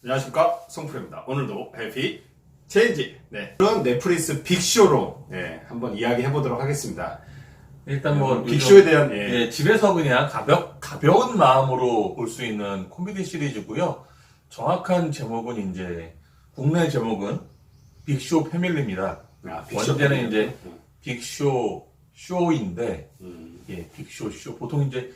안녕하십니까, 송프로입니다. 오늘도 해피 체인지. 네, 그런 넷플릭스 빅쇼로 한번 이야기해 보도록 하겠습니다. 일단 뭐 빅쇼에 대한 집에서 그냥 가벼운 마음으로 볼 수 있는 코미디 시리즈고요. 정확한 제목은 이제 국내 제목은 빅쇼 패밀리입니다. 원제는 이제 빅쇼 쇼인데 빅쇼 쇼. 보통 이제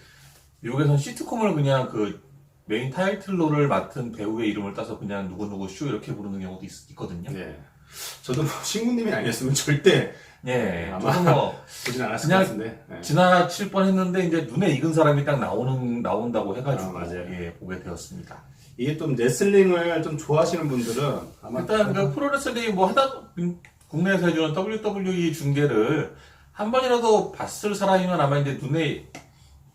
미국에서는 시트콤을 그냥 그 메인 타이틀로를 맡은 배우의 이름을 따서 그냥 누구누구 쇼 이렇게 부르는 경우도 있거든요. 네. 저도 뭐 친구님이 아니었으면 절대 아마 저도 뭐 보진 않았을 것 그냥 같은데. 지나칠 뻔했는데 이제 눈에 익은 사람이 딱 나온다고 해가지고 맞아요. 보게 되었습니다. 이게 좀 레슬링을 좀 좋아하시는 분들은 아마 일단 그 프로레슬링 뭐 국내에서 해주는 WWE 중계를 한 번이라도 봤을 사람이면 아마 이제 눈에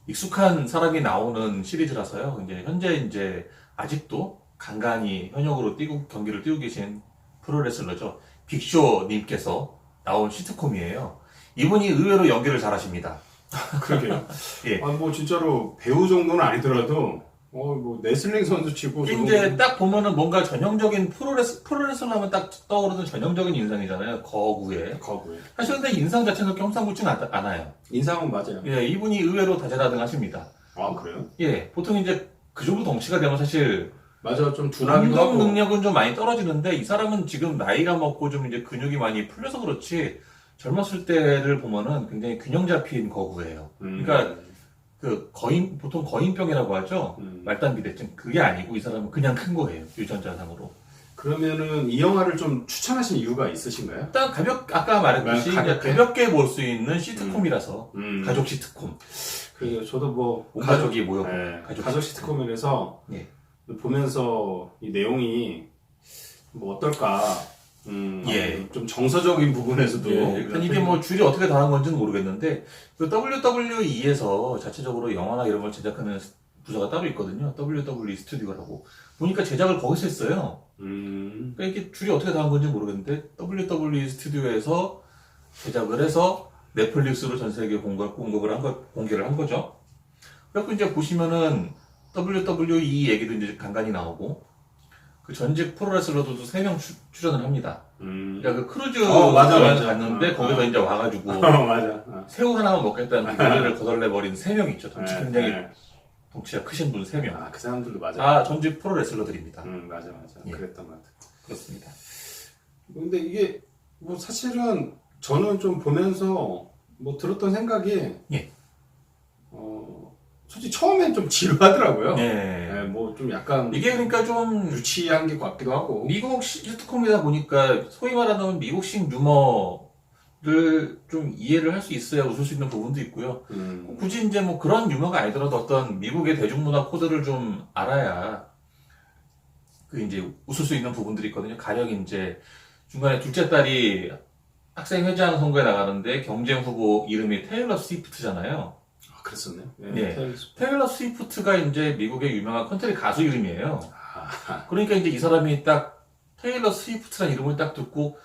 익숙한 사람이 나오는 시리즈라서요. 이제 현재 이제 아직도 간간히 현역으로 경기를 뛰고 계신 프로레슬러죠. 빅쇼님께서 나온 시트콤이에요. 이분이 의외로 연기를 잘하십니다. 그러게요. 예. 뭐 진짜로 배우 정도는 아니더라도 뭐 레슬링 선수 치고 이제 딱 보면은 뭔가 전형적인 프로레슬러 하면 딱 떠오르는 전형적인 인상이잖아요. 거구에. 사실 근데 인상 자체는 그렇게 험상궂진 않아요. 인상은 맞아요. 예, 이분이 의외로 다재다능하십니다. 아, 그래요? 예, 보통 이제 그 정도 덩치가 되면 사실 맞아, 좀 둔하기도 운동 하고. 능력은 좀 많이 떨어지는데 이 사람은 지금 나이가 먹고 좀 이제 근육이 많이 풀려서 그렇지 젊었을 때를 보면은 굉장히 균형 잡힌 거구예요. 그러니까 보통 거인병이라고 하죠. 말단비대증. 그게 아니고 이 사람은 그냥 큰 거예요. 유전자상으로. 그러면은 이 영화를 좀 추천하신 이유가 있으신가요? 일단 아까 말했듯이 가볍게 볼 수 있는 시트콤이라서 가족 시트콤. 그리고 저도 뭐 온 가족이 모여 가족 시트콤이라서 보면서 이 내용이 뭐 어떨까. 좀 정서적인 부분에서도 일단 이게 뭐 줄이 어떻게 다른 건지는 모르겠는데 그 WWE에서 자체적으로 영화나 이런 걸 제작하는 부서가 따로 있거든요. WWE 스튜디오라고. 보니까 제작을 거기서 했어요. 그러니까 이게 줄이 어떻게 다른 건지 모르겠는데 WWE 스튜디오에서 제작을 해서 넷플릭스로 전 세계 공개를 한 거죠. 그래서 이제 보시면은 WWE 얘기도 이제 간간히 나오고 그 전직 프로레슬러들도 3명 출연을 합니다. 그러니까 그 크루즈 맞아. 갔는데 거기서 이제 와가지고 맞아. 새우 하나만 먹겠다는 그 노래를 거덜내버린 3명 있죠. 굉장히 덩치가 크신 분 3명. 그 사람들도 맞아. 다 전직 프로레슬러들입니다. 맞아. 그랬던 것 같아. 그렇습니다. 근데 이게 뭐 사실은 저는 좀 보면서 뭐 들었던 생각이 솔직히 처음엔 좀 지루하더라고요. 뭐 좀 약간 이게 그러니까 좀 유치한 게 같기도 하고. 미국 시트콤이다 보니까 소위 말하는 미국식 유머를 좀 이해를 할 수 있어야 웃을 수 있는 부분도 있고요. 굳이 이제 뭐 그런 유머가 아니더라도 어떤 미국의 대중문화 코드를 좀 알아야 그 이제 웃을 수 있는 부분들이 있거든요. 가령 이제 중간에 둘째 딸이 학생 회장 선거에 나가는데 경쟁 후보 이름이 테일러 스위프트잖아요. 그랬었네요. 테일러 스위프트가 이제 미국의 유명한 컨트리 가수 이름이에요. 그러니까 이제 이 사람이 딱 테일러 스위프트라는 이름을 딱 듣고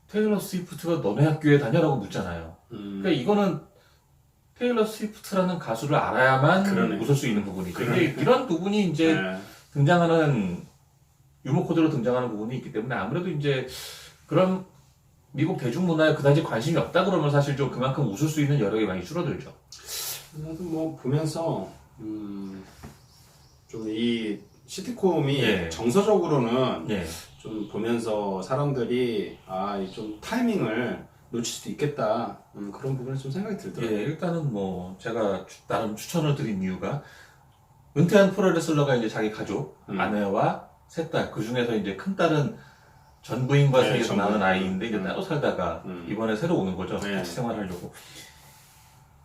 테일러 스위프트가 너네 학교에 다녀라고 묻잖아요. 그러니까 이거는 테일러 스위프트라는 가수를 알아야만 웃을 수 있는 부분이죠. 이런 부분이 이제 등장하는 유머 코드로 등장하는 부분이 있기 때문에 아무래도 이제 그런 미국 대중문화에 그다지 관심이 없다 그러면 사실 좀 그만큼 웃을 수 있는 여력이 많이 줄어들죠. 나도 뭐 보면서 좀 이 시트콤이 정서적으로는 좀 보면서 사람들이 좀 타이밍을 놓칠 수도 있겠다 그런 부분에 좀 생각이 들더라고요. 일단은 뭐 제가 나름 추천을 드린 이유가 은퇴한 프로레슬러가 이제 자기 가족 아내와 세 딸 그 중에서 이제 큰 딸은 전 부인과 사이에서 낳은 아이인데 이제 따로 살다가 이번에 새로 오는 거죠. 같이 생활하려고.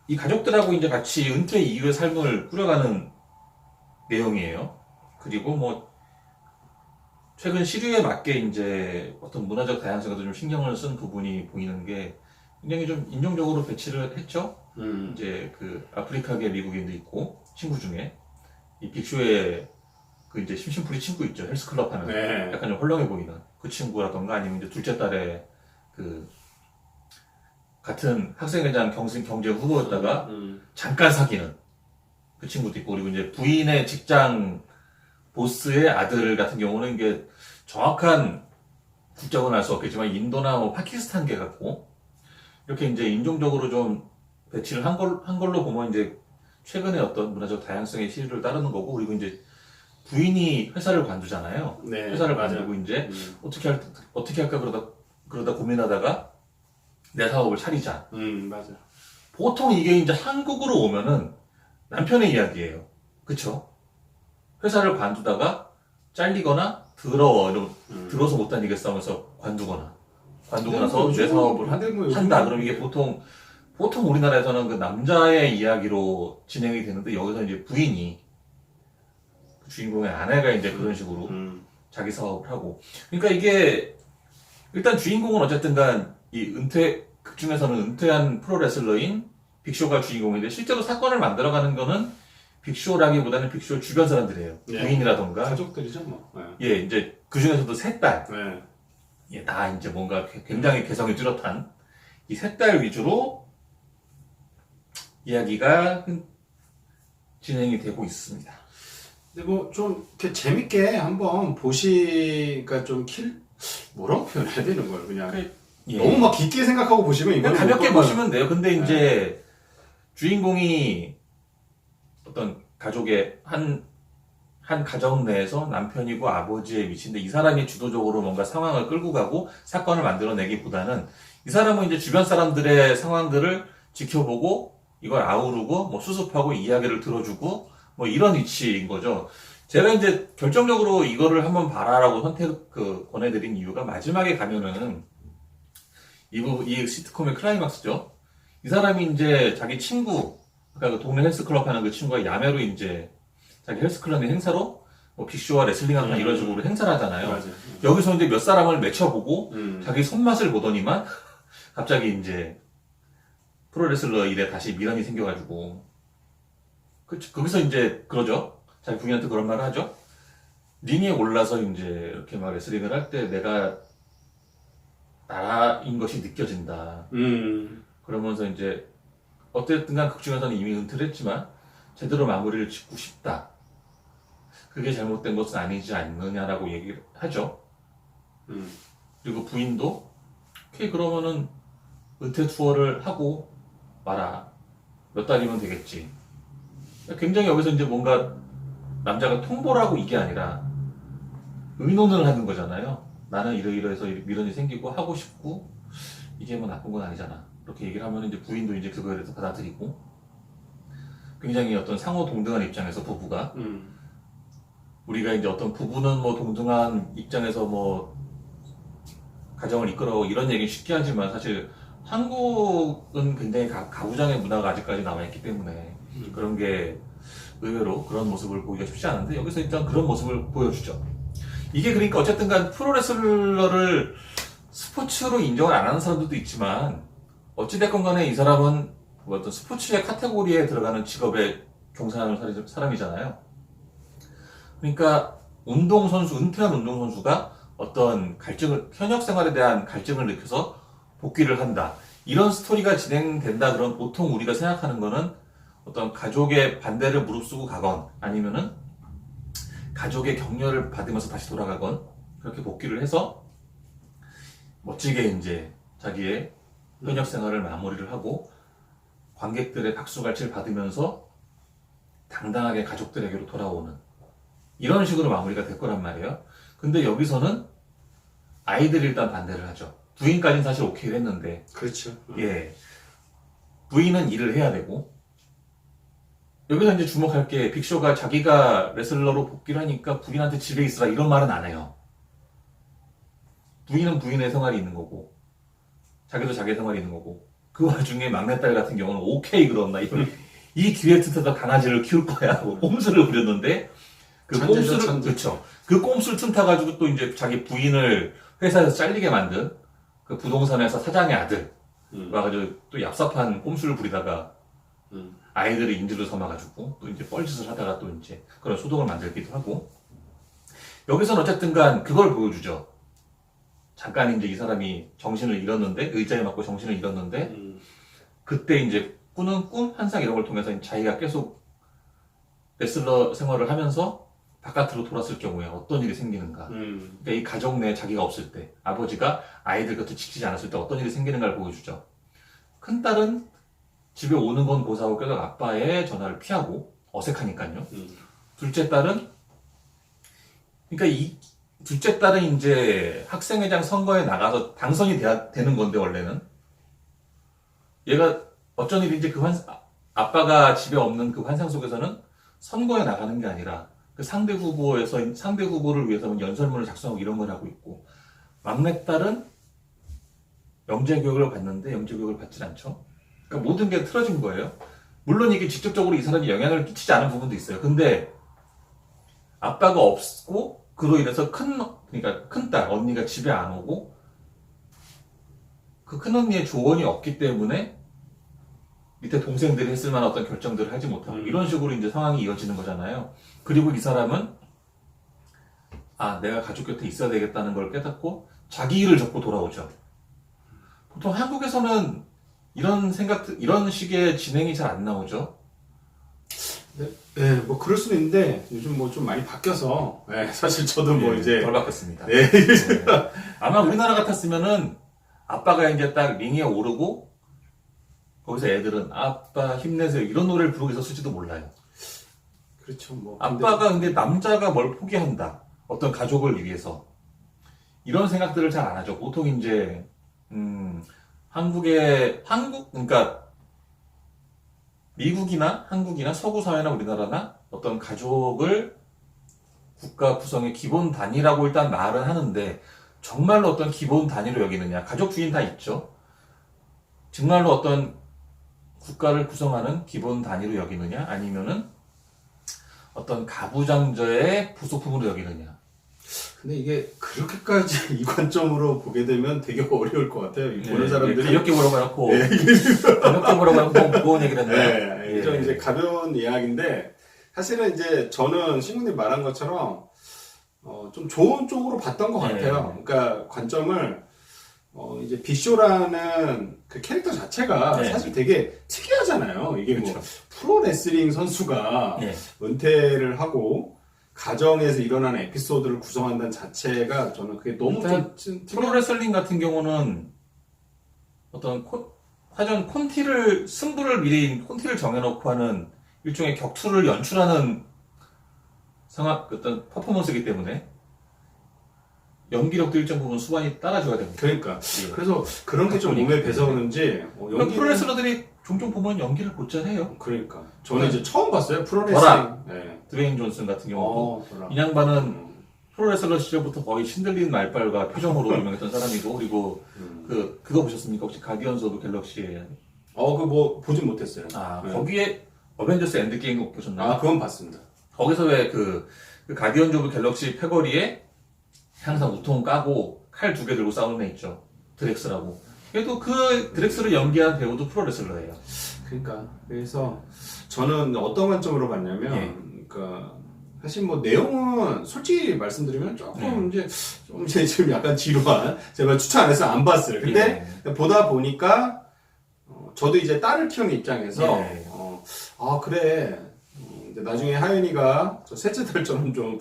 이 가족들하고 이제 같이 은퇴 이후의 삶을 꾸려가는 내용이에요. 그리고 뭐 최근 시류에 맞게 이제 어떤 문화적 다양성에도 좀 신경을 쓴 부분이 보이는 게 굉장히 좀 인종적으로 배치를 했죠. 이제 그 아프리카계 미국인도 있고 친구 중에 이 빅쇼에 그 이제 심심풀이 친구 있죠. 헬스클럽 하는 약간 좀 헐렁해 보이는 그 친구라던가 아니면 이제 둘째 딸의 그 같은 학생회장 경제 후보였다가 잠깐 사귀는 그 친구도 있고 그리고 이제 부인의 직장 보스의 아들 같은 경우는 이게 정확한 국적은 알 수 없겠지만 인도나 뭐 파키스탄계 같고 이렇게 이제 인종적으로 좀 배치를 한 걸로 보면 이제 최근에 어떤 문화적 다양성의 시류를 따르는 거고, 그리고 이제 부인이 회사를 관두잖아요. 네, 회사를 맞아요. 관두고 이제 어떻게 할까 그러다 고민하다가 내 사업을 차리자. 맞아. 보통 이게 이제 한국으로 오면은 남편의 이야기예요. 그쵸? 회사를 관두다가 잘리거나 들어서 못 다니겠어 하면서 관두고 나서 내 사업을 한다. 그럼 이게 보통 우리나라에서는 그 남자의 이야기로 진행이 되는데, 여기서 이제 부인이, 그 주인공의 아내가 이제 그런 식으로 자기 사업을 하고. 그러니까 이게, 일단 주인공은 어쨌든간 극 중에서는 은퇴한 프로레슬러인 빅쇼가 주인공인데, 실제로 사건을 만들어가는 거는 빅쇼라기보다는 빅쇼 주변 사람들이에요. 네. 부인이라던가. 가족들이죠, 뭐. 네. 예, 이제 그 중에서도 세 딸. 네. 예, 다 이제 뭔가 굉장히 개성이 뚜렷한 이 세 딸 위주로 이야기가 진행이 되고 있습니다. 근데 뭐 좀 이렇게 재밌게 한번 보시니까 좀 뭐라고 표현해야 되는 거예요, 그냥. 예. 너무 막 깊게 생각하고 보시면 이거 가볍게 보시면 돼요. 근데 이제 주인공이 어떤 가족의 한 가정 내에서 남편이고 아버지의 위치인데, 이 사람이 주도적으로 뭔가 상황을 끌고 가고 사건을 만들어내기보다는 이 사람은 이제 주변 사람들의 상황들을 지켜보고 이걸 아우르고 뭐 수습하고 이야기를 들어주고 뭐 이런 위치인 거죠. 제가 이제 결정적으로 이거를 한번 봐라라고 권해드린 이유가, 마지막에 가면은 이 시트콤의 클라이막스죠. 이 사람이 이제 자기 친구, 그러니까 그 동네 헬스클럽 하는 그 친구가 야매로 이제 자기 헬스클럽의 행사로 뭐 빅쇼와 레슬링 한판 이런 식으로 행사를 하잖아요. 맞아요. 여기서 이제 몇 사람을 맺혀보고 자기 손맛을 보더니만 갑자기 이제 프로레슬러 일에 다시 미련이 생겨가지고, 거기서 이제 그러죠. 자기 부인한테 그런 말을 하죠. 링에 올라서 이제 이렇게 막 레슬링을 할 때 내가 나라인 것이 느껴진다. 그러면서 이제 어쨌든간 극 중에서는 이미 은퇴를 했지만 제대로 마무리를 짓고 싶다. 그게 잘못된 것은 아니지 않느냐라고 얘기를 하죠. 그리고 부인도 오케이, 그러면은 은퇴 투어를 하고 마라. 몇 달이면 되겠지. 굉장히 여기서 이제 뭔가 남자가 통보를 하고 이게 아니라 의논을 하는 거잖아요. 나는 이러이러해서 미련이 생기고 하고 싶고 이게 뭐 나쁜 건 아니잖아. 이렇게 얘기를 하면 이제 부인도 이제 그거에 대해서 받아들이고, 굉장히 어떤 상호 동등한 입장에서 부부가 우리가 이제 어떤 부부는 뭐 동등한 입장에서 뭐 가정을 이끌어 이런 얘기 쉽게 하지만, 사실 한국은 굉장히 가부장의 문화가 아직까지 남아있기 때문에 그런 게 의외로 그런 모습을 보기가 쉽지 않은데, 여기서 일단 그런 모습을 보여주죠. 이게 그러니까 어쨌든 간 프로레슬러를 스포츠로 인정을 안 하는 사람들도 있지만, 어찌됐건 간에 이 사람은 어떤 스포츠의 카테고리에 들어가는 직업에 종사하는 사람이잖아요. 그러니까 은퇴한 운동선수가 어떤 현역 생활에 대한 갈증을 느껴서 복귀를 한다. 이런 스토리가 진행된다 그러면 보통 우리가 생각하는 거는 어떤 가족의 반대를 무릅쓰고 가건, 아니면은 가족의 격려를 받으면서 다시 돌아가건, 그렇게 복귀를 해서 멋지게 이제 자기의 현역 생활을 마무리를 하고 관객들의 박수갈채를 받으면서 당당하게 가족들에게로 돌아오는, 이런 식으로 마무리가 될 거란 말이에요. 근데 여기서는 아이들이 일단 반대를 하죠. 부인까지는 사실 오케이를 했는데. 그렇죠. 예. 부인은 일을 해야 되고, 여기서 이제 주목할 게, 빅쇼가 자기가 레슬러로 복귀를 하니까 부인한테 집에 있으라 이런 말은 안 해요. 부인은 부인의 생활이 있는 거고, 자기도 자기의 생활이 있는 거고, 그 와중에 막내딸 같은 경우는 오케이 그럼 나 이 기회 틈타서 강아지를 키울 거야 하고 꼼수를 부렸는데, 그렇죠. 그 꼼수를 틈타가지고 또 이제 자기 부인을 회사에서 잘리게 만든 그 부동산 회사 사장의 아들 와가지고 또 얍삽한 꼼수를 부리다가 아이들을 인질로 삼아가지고 또 이제 뻘짓을 하다가 또 이제 그런 소동을 만들기도 하고, 여기서는 어쨌든간 그걸 보여주죠. 잠깐 이제 이 사람이 정신을 잃었는데, 의자에 맞고 정신을 잃었는데, 그때 이제 꾸는 꿈, 환상 이런 걸 통해서 자기가 계속 레슬러 생활을 하면서 바깥으로 돌았을 경우에 어떤 일이 생기는가. 그러니까 이 가정 내에 자기가 없을 때, 아버지가 아이들 곁을 지키지 않았을 때 어떤 일이 생기는가를 보여주죠. 큰딸은 집에 오는 건 고사하고 계속 아빠의 전화를 피하고 어색하니까요. 둘째 딸은, 그러니까 이 둘째 딸은 이제 학생회장 선거에 나가서 당선이 되는 건데, 원래는. 얘가 어쩐 일인지 아빠가 집에 없는 그 환상 속에서는 선거에 나가는 게 아니라 그 상대 후보를 위해서 연설문을 작성하고 이런 걸 하고 있고, 막내딸은 영재교육을 받는데 영재교육을 받질 않죠. 그러니까 모든 게 틀어진 거예요. 물론 이게 직접적으로 이 사람이 영향을 끼치지 않은 부분도 있어요. 근데 아빠가 없고 그로 인해서 그러니까 큰딸 언니가 집에 안 오고 그 큰언니의 조언이 없기 때문에 밑에 동생들이 했을 만한 어떤 결정들을 하지 못하고 이런 식으로 이제 상황이 이어지는 거잖아요. 그리고 이 사람은 내가 가족 곁에 있어야 되겠다는 걸 깨닫고 자기 일을 접고 돌아오죠. 보통 한국에서는 이런 식의 진행이 잘 안 나오죠. 네, 뭐 그럴 수는 있는데 요즘 뭐 좀 많이 바뀌어서 사실 저도 뭐 이제 덜 바뀌었습니다. 네. 아마 우리나라 같았으면은 아빠가 이제 딱 링에 오르고 거기서 애들은 아빠 힘내세요 이런 노래를 부르고 있었을지도 몰라요. 그렇죠. 뭐 아빠가 근데 남자가 뭘 포기한다 어떤 가족을 위해서 이런 생각들을 잘 안 하죠. 보통 이제 그러니까 미국이나 한국이나 서구 사회나 우리나라나 어떤 가족을 국가 구성의 기본 단위라고 일단 말은 하는데 정말로 어떤 기본 단위로 여기느냐. 가족 주인 다 있죠. 정말로 어떤 국가를 구성하는 기본 단위로 여기느냐 아니면은 어떤 가부장제의 부속품으로 여기느냐. 근데 이게 그렇게까지 이 관점으로 보게 되면 되게 어려울 것 같아요. 보는 사람들이 가볍게 물어봐놓고 가볍게 물어봐놓고 무거운 얘기를 했네. 이제 가벼운 이야기인데 사실은 이제 저는 신부님 말한 것처럼 좀 좋은 쪽으로 봤던 것 같아요. 그러니까 관점을 이제 비쇼라는 그 캐릭터 자체가 사실 되게 특이하잖아요. 이게 그렇죠. 뭐 프로레슬링 선수가 은퇴를 하고 가정에서 일어나는 에피소드를 구성한다는 자체가 저는 그게 너무 좀 프로레슬링 같은 경우는 어떤 사전 승부를 미리 콘티를 정해놓고 하는 일종의 격투를 연출하는 어떤 퍼포먼스이기 때문에 연기력도 일정 부분 수반이 따라줘야 됩니다. 그러니까 그래서 그런 게 좀 몸에 배서오는지 프로레슬러들이 종종 보면 연기를 곧잘 해요. 그러니까 저는 이제 처음 봤어요 프로레슬링. 드웨인 존슨 같은 경우도 이 양반은 프로레슬러 시절부터 거의 신들린 말빨과 표정으로 유명했던 사람이고 그리고 그거 보셨습니까? 혹시 가디언즈 오브 갤럭시에 그거 뭐 보진 못했어요. 거기에 어벤져스 엔드게임 보셨나요? 그건 봤습니다. 거기서 왜 그 가디언즈 오브 갤럭시 패거리에 항상 우통 까고 칼 2개 들고 싸우는 애 있죠. 드렉스라고. 그래도 그 드렉스를 연기한 배우도 프로레슬러예요. 그러니까 그래서 저는 어떤 관점으로 봤냐면 그러니까 사실 뭐 내용은 솔직히 말씀드리면 조금 이제 지금 약간 지루한 제가 추천 안 해서 안 봤어요. 근데 보다 보니까 저도 이제 딸을 키우는 입장에서 그래. 나중에 하연이가 저 셋째 딸처럼 좀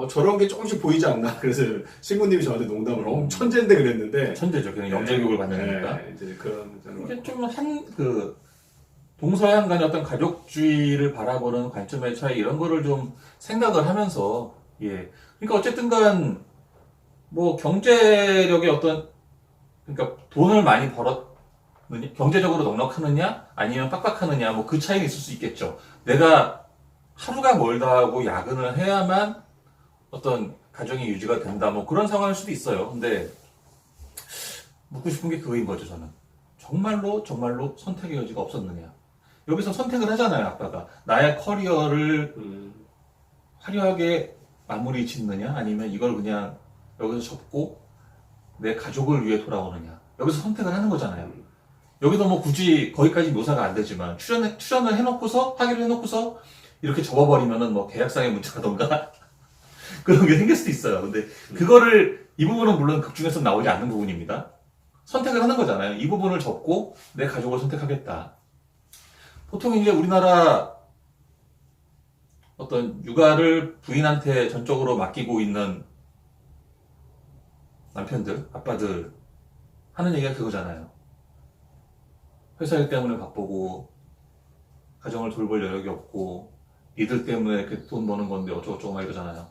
저런 게 조금씩 보이지 않나. 그래서 신부님이 저한테 농담으로 천재인데 그랬는데 천재죠. 그냥 영재교육을 받는다니까. 이제 그런 이게 좀 동서양 간의 어떤 가족주의를 바라보는 관점의 차이 이런 거를 좀 생각을 하면서 그러니까 어쨌든간 뭐 경제력의 어떤 그러니까 돈을 많이 경제적으로 넉넉하느냐 아니면 빡빡하느냐 뭐 그 차이는 있을 수 있겠죠. 내가 하루가 멀다 하고 야근을 해야만 어떤 가정이 유지가 된다 뭐 그런 상황일 수도 있어요. 근데 묻고 싶은 게 그거인 거죠. 저는 정말로 선택의 여지가 없었느냐. 여기서 선택을 하잖아요. 아빠가 나의 커리어를 화려하게 마무리 짓느냐 아니면 이걸 그냥 여기서 접고 내 가족을 위해 돌아오느냐. 여기서 선택을 하는 거잖아요. 여기도 뭐 굳이 거기까지 묘사가 안 되지만 출연을 해놓고서 하기로 해놓고서 이렇게 접어버리면은 뭐 계약상의 문제라던가 그런 게 생길 수도 있어요. 근데 이 부분은 물론 극 중에서 나오지 않는 부분입니다. 선택을 하는 거잖아요. 이 부분을 접고 내 가족을 선택하겠다. 보통 이제 우리나라 어떤 육아를 부인한테 전적으로 맡기고 있는 남편들, 아빠들 하는 얘기가 그거잖아요. 회사 일 때문에 바쁘고 가정을 돌볼 여력이 없고 이들 때문에 이렇게 돈 버는 건데 어쩌고저쩌고 막 이러잖아요.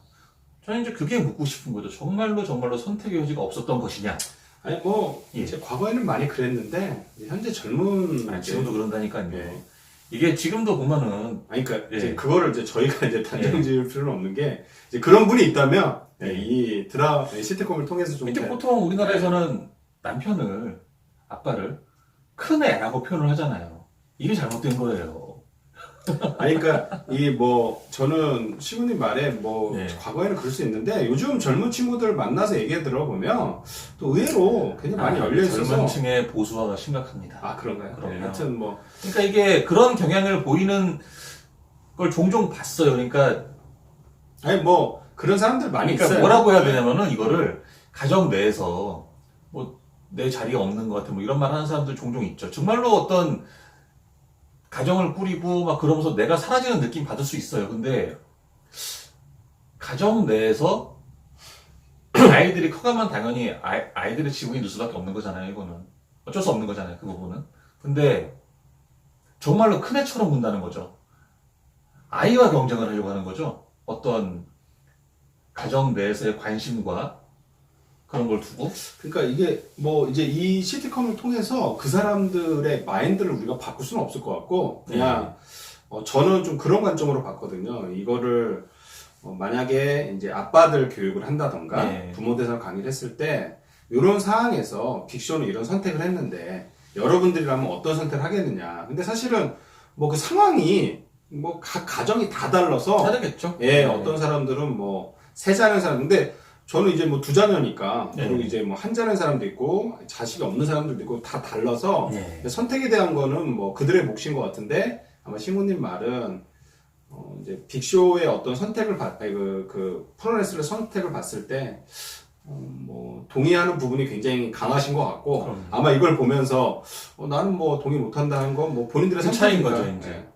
저는 이제 그게 묻고 싶은 거죠. 정말로 선택의 여지가 없었던 것이냐. 아니 뭐 예. 이제 과거에는 많이 그랬는데 현재 젊은 아니, 지금도 그런다니까요. 예. 이게 지금도 보면은 아니 그러니까 예. 이제 그거를 이제 저희가 이제 단정 지을 필요는 없는 게 이제 그런 분이 있다면 예. 이 시트콤을 통해서 좀 이제 보통 우리나라에서는 남편을 아빠를 큰 애라고 표현을 하잖아요. 이게 잘못된 거예요. 아니 그러니까 이 뭐 저는 시부님 말에 뭐 네. 과거에는 그럴 수 있는데 요즘 젊은 친구들 만나서 얘기 들어보면 또 의외로 굉장히 많이 열려 있어서 젊은 층의 보수화가 심각합니다. 아 그런가요? 그럼요. 네, 하여튼 뭐 그러니까 이게 그런 경향을 보이는 걸 종종 봤어요. 그러니까 아니 뭐 그런 사람들 많이 있어요. 뭐라고 해야 되냐면은 이거를 가정 내에서 뭐 내 자리가 없는 것 같아 뭐 이런 말 하는 사람들 종종 있죠. 정말로 어떤 가정을 꾸리고 막 그러면서 내가 사라지는 느낌 받을 수 있어요. 근데 가정 내에서 아이들이 커가면 당연히 아이들의 지분이 늘 수밖에 없는 거잖아요. 이거는 어쩔 수 없는 거잖아요. 그 부분은. 근데 정말로 큰 애처럼 본다는 거죠. 아이와 경쟁을 하려고 하는 거죠. 어떤 가정 내에서의 관심과 그런 걸 두고. 그러니까 이게 뭐 이제 이 시트콤을 통해서 그 사람들의 마인드를 우리가 바꿀 수는 없을 것 같고 그냥 저는 좀 그런 관점으로 봤거든요. 이거를 만약에 이제 아빠들 교육을 한다던가 네. 부모 대상 강의를 했을 때 이런 상황에서 빅쇼는 이런 선택을 했는데 여러분들이라면 어떤 선택을 하겠느냐. 근데 사실은 뭐 그 상황이 뭐 각 가정이 다 달라서 다르겠죠. 예, 어떤 사람들은 뭐 세 자녀 사람 근데 저는 이제 뭐 두 자녀니까 네. 그리고 이제 뭐 한 자녀 사람도 있고 자식이 없는 사람들도 있고 다 달라서 네. 선택에 대한 거는 뭐 그들의 몫인 것 같은데 아마 신부님 말은 이제 빅쇼의 어떤 선택을 그 프로레슬러 선택을 봤을 때 뭐 동의하는 부분이 굉장히 강하신 것 같고 그럼요. 아마 이걸 보면서 나는 뭐 동의 못한다는 건 뭐 본인들의 그 차이인 선택이니까. 거죠, 이제. 예.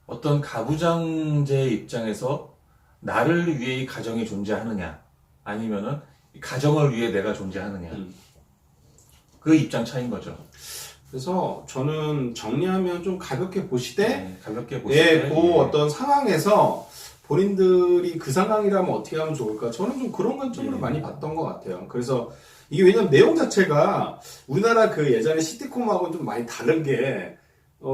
어떤 가부장제의 입장에서 나를 위해 이 가정이 존재하느냐 아니면은 이 가정을 위해 내가 존재하느냐 그 입장 차이인 거죠. 그래서 저는 정리하면 좀 가볍게 보시되 네, 가볍게 보시되 예, 그 어떤 상황에서 본인들이 그 상황이라면 어떻게 하면 좋을까? 저는 좀 그런 관점으로 예. 많이 봤던 것 같아요. 그래서 이게 왜냐면 내용 자체가 우리나라 그 예전에 시트콤하고는 좀 많이 다른 게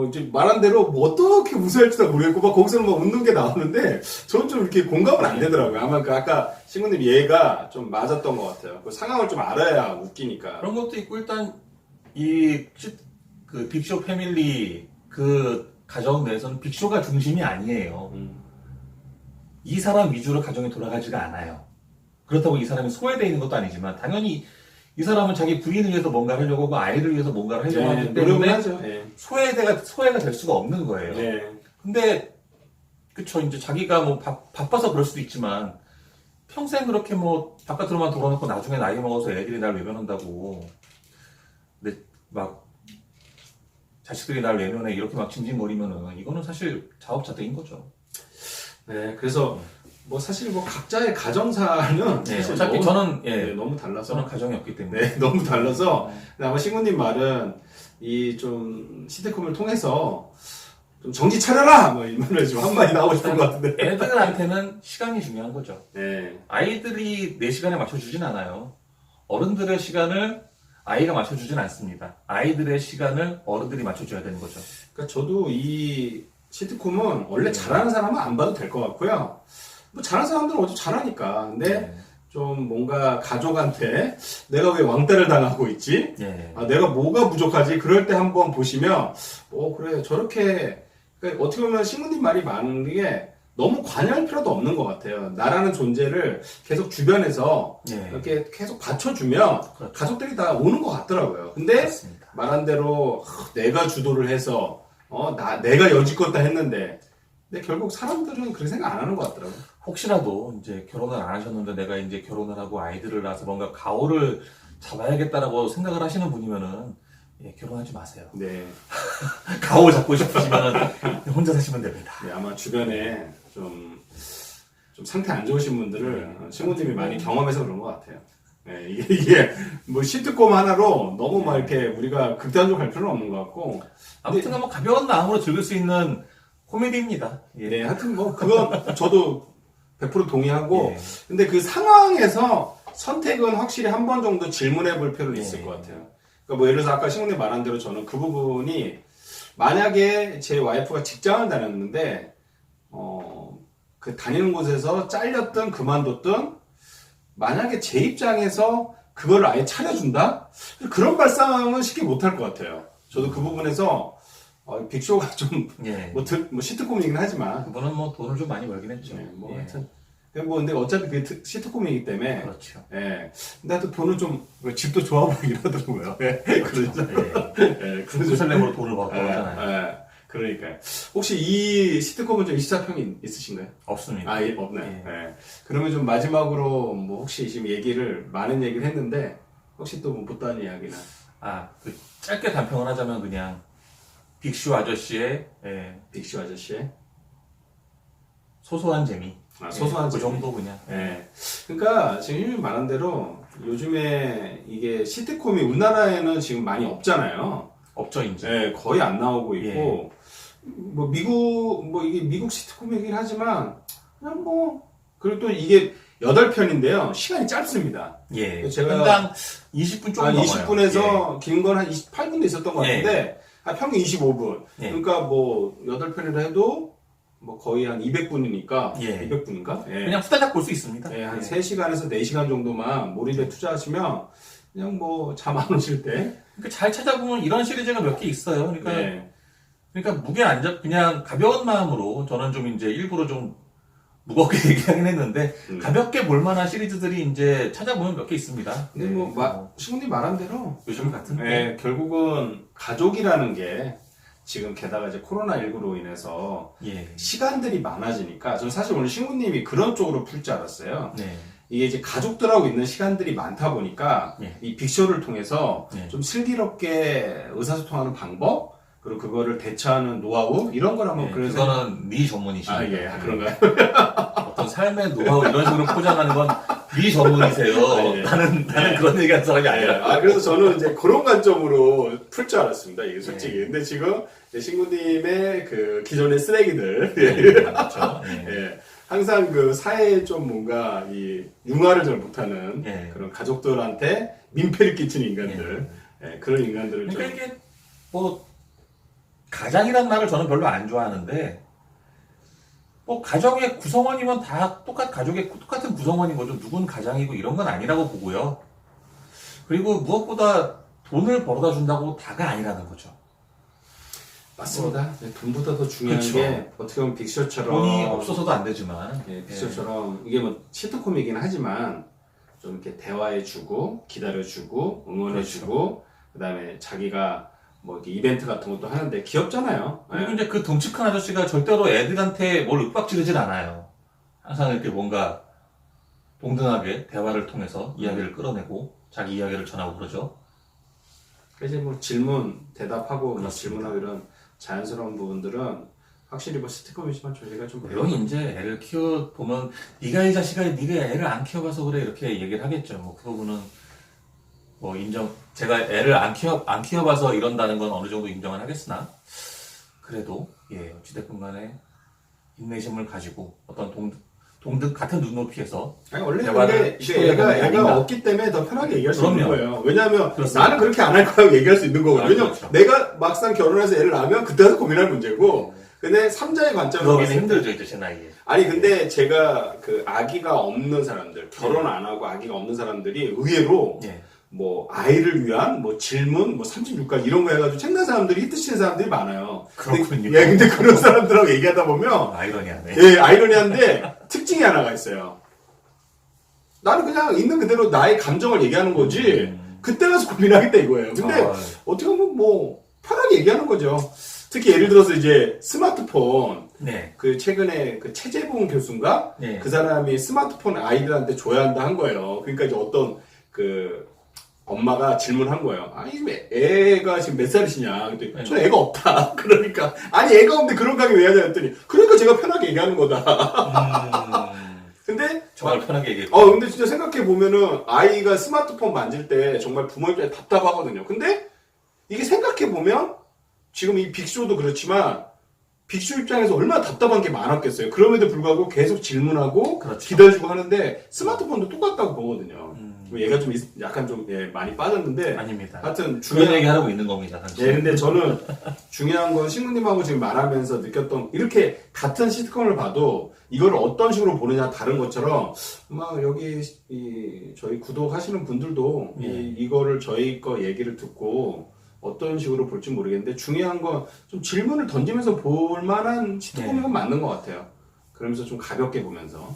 이제 말한 대로 뭐 어떻게 웃어할지도 모르겠고 막 거기서는 막 웃는 게 나오는데 저는 좀 이렇게 공감은 안 되더라고요. 아마 그 아까 신구님 얘가 좀 맞았던 것 같아요. 그 상황을 좀 알아야 웃기니까. 그런 것도 있고 일단 그 빅쇼 패밀리 그 가정 내에서는 빅쇼가 중심이 아니에요. 이 사람 위주로 가정이 돌아가지가 않아요. 그렇다고 이 사람이 소외되어 있는 것도 아니지만 당연히 이 사람은 자기 부인을 위해서 뭔가를 하려고 하고 아이를 위해서 뭔가를 하려고 하기 노력을 때문에 하죠. 예. 소외가 될 수가 없는 거예요. 네. 근데 그쵸 이제 자기가 뭐 바빠서 그럴 수도 있지만 평생 그렇게 뭐 바깥으로만 돌아놓고 나중에 나이 먹어서 애들이 날 외면한다고 근데 막 자식들이 날 외면해 이렇게 막 징징거리면은 이거는 사실 자업자득인 거죠. 네, 그래서 뭐 사실 뭐 각자의 가정사는 네, 사실 어차피 너무, 저는 네, 너무 달라서 저는 가정이 없기 때문에 네, 너무 달라서 근데 아마 신구님 말은 이 좀 시트콤을 통해서 좀 정신 차려라 뭐 이말을 좀 한마디 나오고 싶은 것 같은데. 애들한테는 시간이 중요한 거죠. 네, 아이들이 내 시간에 맞춰주진 않아요. 어른들의 시간을 아이가 맞춰주진 않습니다. 아이들의 시간을 어른들이 맞춰줘야 되는 거죠. 그러니까 저도 이 시트콤은 원래 잘하는 사람은 안 봐도 될 것 같고요. 뭐 잘하는 사람들은 어차피 잘하니까. 근데 네. 좀 뭔가 가족한테 내가 왜 왕따를 당하고 있지? 네. 내가 뭐가 부족하지? 그럴 때 한번 보시면, 그래, 저렇게, 그러니까 어떻게 보면 신부님 말이 많은 게 너무 관여할 필요도 없는 것 같아요. 나라는 존재를 계속 주변에서 네. 이렇게 계속 받쳐주면 그렇죠. 가족들이 다 오는 것 같더라고요. 근데 그렇습니다. 말한 대로 내가 주도를 해서, 내가 여지껏 다 했는데, 근데 결국 사람들은 그렇게 생각 안 하는 것 같더라고요. 혹시라도 이제 결혼을 안 하셨는데 내가 이제 결혼을 하고 아이들을 낳아서 뭔가 가오를 잡아야겠다라고 생각을 하시는 분이면은 결혼하지 마세요. 네. 가오 잡고 싶으시면은 혼자 사시면 됩니다. 네, 아마 주변에 좀 상태 안 좋으신 분들을 친구님이 많이 경험해서 그런 것 같아요. 네, 이게 뭐 시트콤 하나로 너무 막 이렇게 우리가 극단적으로 갈 필요는 없는 것 같고. 아무튼 뭐 가벼운 마음으로 즐길 수 있는 코미디입니다. 예. 네, 하여튼 뭐 그건 저도 100% 동의하고. 예. 근데 그 상황에서 선택은 확실히 한 번 정도 질문해 볼 필요는 있을 것 같아요. 그러니까 뭐 예를 들어서 아까 신군님 말한 대로 저는 그 부분이 만약에 제 와이프가 직장을 다녔는데 그 다니는 곳에서 잘렸든 그만뒀든 만약에 제 입장에서 그걸 아예 차려준다? 그런 발상은 쉽게 못할 것 같아요. 저도 그 부분에서 빅쇼가 좀 예. 뭐 시트콤이긴 하지만 그분은 뭐 돈을 좀 많이 벌긴 했죠. 네, 뭐 예. 하여튼 뭐 근데 어차피 그게 시트콤이기 때문에 그렇죠. 예. 근데 하여튼 돈은 좀 집도 좋아 보이긴 하더라고요. 예. 그렇죠. 예. 그래서 슬램으로 돈을 벌고 예. 하잖아요. 예. 그러니까요. 혹시 이 시트콤은 좀 24평이 있으신가요? 없습니다. 아, 예, 없나요? 예. 예. 그러면 좀 마지막으로 뭐 혹시 지금 많은 얘기를 했는데 혹시 또 뭐 못다한 이야기나 그 짧게 단평을 하자면 그냥 빅쇼 아저씨의 빅쇼 아저씨의 소소한 재미. 소소한 그 재미. 정도 그냥. 예. 그러니까 지금 형님이 말한 대로 요즘에 이게 시트콤이 우리나라에는 지금 많이 없잖아요. 없죠 이제. 예, 거의 안 나오고 있고 뭐 이게 미국 시트콤이긴 하지만 그냥 뭐 그리고 또 이게 8편인데요. 시간이 짧습니다. 예. 제가 평당 20분 조금 한 넘어요. 20분에서 긴 건 한 28분도 있었던 것 예. 같은데 평균 25분. 예. 그러니까 뭐 8편이라 해도 뭐 거의 한 200분이니까 예. 200분인가? 예. 그냥 후다닥 볼 수 있습니다. 한 3시간에서 4시간 정도만 몰입에 투자하시면 그냥 뭐 잠 안 오실 때 그러니까 잘 찾아보면 이런 시리즈가 몇 개 있어요. 그러니까 네. 그러니까 무게 안 잡, 그냥 가벼운 마음으로 저는 좀 이제 일부러 좀 무겁게 얘기하긴 했는데 가볍게 볼만한 시리즈들이 이제 찾아보면 몇 개 있습니다. 근데 신군님 말한 대로 요즘 같은. 네, 결국은 가족이라는 게 지금 게다가 이제 코로나19로 인해서 예. 시간들이 많아지니까 저는 사실 오늘 신군님이 그런 쪽으로 풀 줄 알았어요. 네. 이게 이제 가족들하고 있는 시간들이 많다 보니까 예. 이 빅쇼를 통해서 예. 좀 슬기롭게 의사소통하는 방법 그리고 그거를 대처하는 노하우 이런 걸 한번 예, 그래서 그거는 네 전문이시죠. 예, 그런가요? 어떤 삶의 노하우 이런 식으로 포장하는 건 네 전문이세요. 예. 나는 그런 얘기하는 사람이 아니라. 그래서 저는 이제 그런 관점으로 풀 줄 알았습니다. 이게 솔직히. 근데 지금 신구님의 그 기존의 쓰레기들. 그렇죠. 예. 항상 그 사회에 좀 뭔가 이 융화를 잘 못하는 그런 가족들한테 민폐를 끼치는 인간들. 그런 인간들을 그러니까 이게 뭐 가장이란 말을 저는 별로 안 좋아하는데 뭐 가정의 구성원이면 다 가족의 똑같은 구성원인 거죠. 누군 가장이고 이런 건 아니라고 보고요. 그리고 무엇보다 돈을 벌어다 준다고 다가 아니라는 거죠. 맞습니다. 돈보다 더 중요한 그렇죠. 게 어떻게 보면 빅쇼처럼 돈이 없어서도 안 되지만 빅쇼처럼 이게 뭐 시트콤이긴 하지만 좀 이렇게 대화해주고 기다려주고 응원해주고 그다음에 자기가 뭐 이렇게 이벤트 같은 것도 하는데 귀엽잖아요. 그리고 이제 그 덩치 큰 아저씨가 절대로 애들한테 뭘 윽박지르진 않아요. 항상 이렇게 뭔가 동등하게 대화를 통해서 이야기를 끌어내고 자기 이야기를 전하고 그러죠. 그래서 뭐 질문 대답하고 뭐 그렇습니다. 질문하고 이런 자연스러운 부분들은 확실히 뭐 시트콤이지만 저희가 좀 물론 이제 애를 키워보면 네가 이 자식아 네가 애를 안 키워봐서 그래 이렇게 얘기를 하겠죠. 뭐 그 부분은 뭐 제가 애를 안 키워봐서 이런다는 건 어느 정도 인정은 하겠으나 그래도 어찌됐건 간에 인내심을 가지고 어떤 같은 눈높이에서 원래 대화를 근데 이게 시도해야 되는 게 애가 아닌가. 없기 때문에 더 편하게 얘기할 수 있는 그럼요. 거예요. 왜냐하면 그렇습니다. 나는 그렇게 안 할 거라고 얘기할 수 있는 거거든요. 왜냐면 그렇죠. 내가 막상 결혼해서 애를 낳으면 그때서 고민할 문제고 근데 3자의 관점에서 그러기는 봤을 때 힘들죠 이제 제 나이에. 아니 근데 제가 그 아기가 없는 사람들 결혼 안 하고 아기가 없는 사람들이 의외로 뭐 아이를 위한 뭐 질문 뭐 36가지 이런 거 해가지고 책난 사람들이 히트치는 사람들이 많아요. 그렇군요. 근데 그런 사람들하고 얘기하다 보면 아이러니하네. 아이러니한데 특징이 하나가 있어요. 나는 그냥 있는 그대로 나의 감정을 얘기하는 거지 그때 가서 고민하겠다 이거예요. 근데 어떻게 보면 뭐 편하게 얘기하는 거죠. 특히 예를 들어서 이제 스마트폰 그 최근에 그 최재봉 교수인가 그 사람이 스마트폰 아이들한테 줘야 한다 한 거예요. 그러니까 이제 어떤 그 엄마가 질문한 거예요. 아니, 지금 애가 지금 몇 살이시냐? 그랬더니, 저 애가 없다. 그러니까, 아니, 애가 없는데 그런 강의 왜 하냐? 했더니, 그러니까 제가 편하게 얘기하는 거다. 근데, 정말 편하게 얘기해. 근데 진짜 생각해보면은, 아이가 스마트폰 만질 때 정말 부모 입장에 답답하거든요. 근데, 이게 생각해보면, 지금 이 빅쇼도 그렇지만, 빅쇼 입장에서 얼마나 답답한 게 많았겠어요. 그럼에도 불구하고 계속 질문하고, 그렇죠. 기다려주고 하는데, 스마트폰도 똑같다고 보거든요. 얘가 좀 약간 좀 많이 빠졌는데 아닙니다. 하여튼 중요한 얘기 하고 있는 겁니다. 당신. 네, 근데 저는 중요한 건 신구님하고 지금 말하면서 느꼈던 이렇게 같은 시트콤을 봐도 이걸 어떤 식으로 보느냐 다른 것처럼 막 여기 저희 구독하시는 분들도 이거를 저희 거 얘기를 듣고 어떤 식으로 볼지 모르겠는데 중요한 건 좀 질문을 던지면서 볼 만한 시트콤인 건 맞는 것 같아요. 그러면서 좀 가볍게 보면서.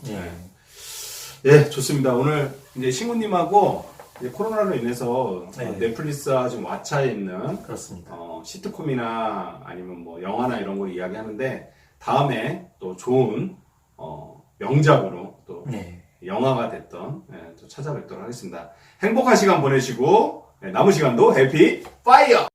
예, 좋습니다. 오늘 이제 신구님하고 이제 코로나로 인해서 넷플릭스와 지금 왓챠에 있는 그렇습니다. 시트콤이나 아니면 뭐 영화나 이런 걸 이야기하는데 다음에 또 좋은 명작으로 또 영화가 됐던 또 찾아뵙도록 하겠습니다. 행복한 시간 보내시고 남은 시간도 해피 파이어!